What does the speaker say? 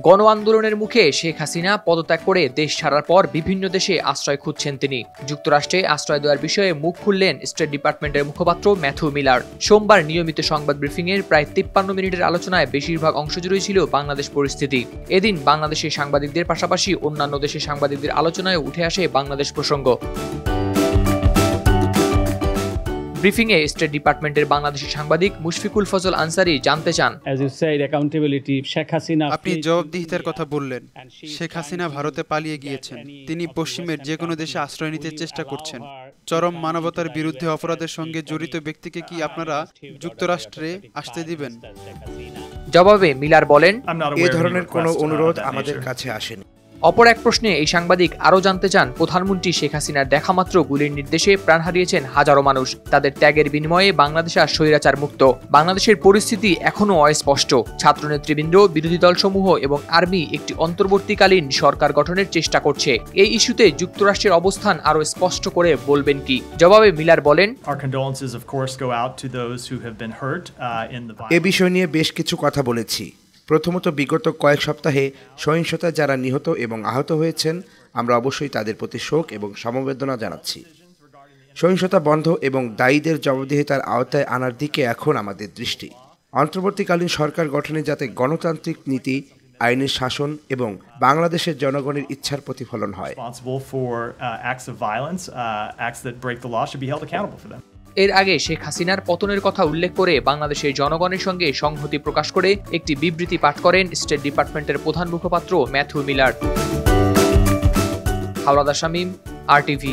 গণ আন্দোলনের মুখে শেখ হাসিনা পদত্যাগ করে দেশ ছাড়ার পর বিভিন্ন দেশে আশ্রয় খুঁজছেন তিনি। যুক্তরাষ্ট্রে আশ্রয় দেওয়ার বিষয়ে মুখ খুললেন স্টেট ডিপার্টমেন্টের মুখপাত্র ম্যাথু মিলার। সোমবার নিয়মিত সংবাদ ব্রিফিংয়ের প্রায় 53 মিনিটের আলোচনায় বেশিরভাগ অংশ জুড়েই ছিল বাংলাদেশ পরিস্থিতি। এদিন বাংলাদেশের সাংবাদিকদের পাশাপাশি অন্যান্য দেশের সাংবাদিকদের আলোচনায় উঠে আসে বাংলাদেশ প্রসঙ্গ। ব্রিফিংয়ে স্টেট ডিপার্টমেন্টের বাংলাদেশের সাংবাদিক মুশফিকুল ফজল আনসারি জানতে চান, আপনি জবাবদিহিতার কথা বললেন। শেখ হাসিনা ভারতে পালিয়ে গিয়েছেন। তিনি পশ্চিমের যে কোনো দেশে আশ্রয় নিতে চেষ্টা করছেন। চরম মানবতার বিরুদ্ধে অপরাধের সঙ্গে জড়িত ব্যক্তিকে কি আপনারা যুক্তরাষ্ট্রে আসতে দিবেন? জবাবে মিলার বলেন, এই ধরনের কোনো অনুরোধ আমাদের কাছে আসেনি। অপর এক প্রশ্নে এই সাংবাদিক আরও জানতে চান, প্রধানমন্ত্রী শেখ হাসিনার দেখামাত্র গুলির নির্দেশে প্রাণ হারিয়েছেন হাজারো মানুষ। তাদের ত্যাগের বিনিময়ে বাংলাদেশ আর স্বৈরাচার মুক্ত। বাংলাদেশের পরিস্থিতি এখনও অস্পষ্ট। ছাত্রনেতৃবৃন্দ, বিরোধী দলসমূহ এবং আর্মি একটি অন্তর্বর্তীকালীন সরকার গঠনের চেষ্টা করছে। এই ইস্যুতে যুক্তরাষ্ট্রের অবস্থান আরও স্পষ্ট করে বলবেন কি? জবাবে মিলার বলেন, এ বিষয় নিয়ে বেশ কিছু কথা বলেছি। প্রথমত, বিগত কয়েক সপ্তাহে সহিংসতায় যারা নিহত এবং আহত হয়েছেন, আমরা অবশ্যই তাদের প্রতি শোক এবং সমবেদনা জানাচ্ছি। সহিংসতা বন্ধ এবং দায়ীদের জবাবদিহিতার আওতায় আনার দিকে এখন আমাদের দৃষ্টি। অন্তর্বর্তীকালীন সরকার গঠনে যাতে গণতান্ত্রিক নীতি, আইনের শাসন এবং বাংলাদেশের জনগণের ইচ্ছার প্রতিফলন হয়। এর আগে শেখ হাসিনার পতনের কথা উল্লেখ করে বাংলাদেশের জনগণের সঙ্গে সংহতি প্রকাশ করে একটি বিবৃতি পাঠ করেন স্টেট ডিপার্টমেন্টের প্রধান মুখপাত্র Matthew Miller. Howlader Shamim, RTV।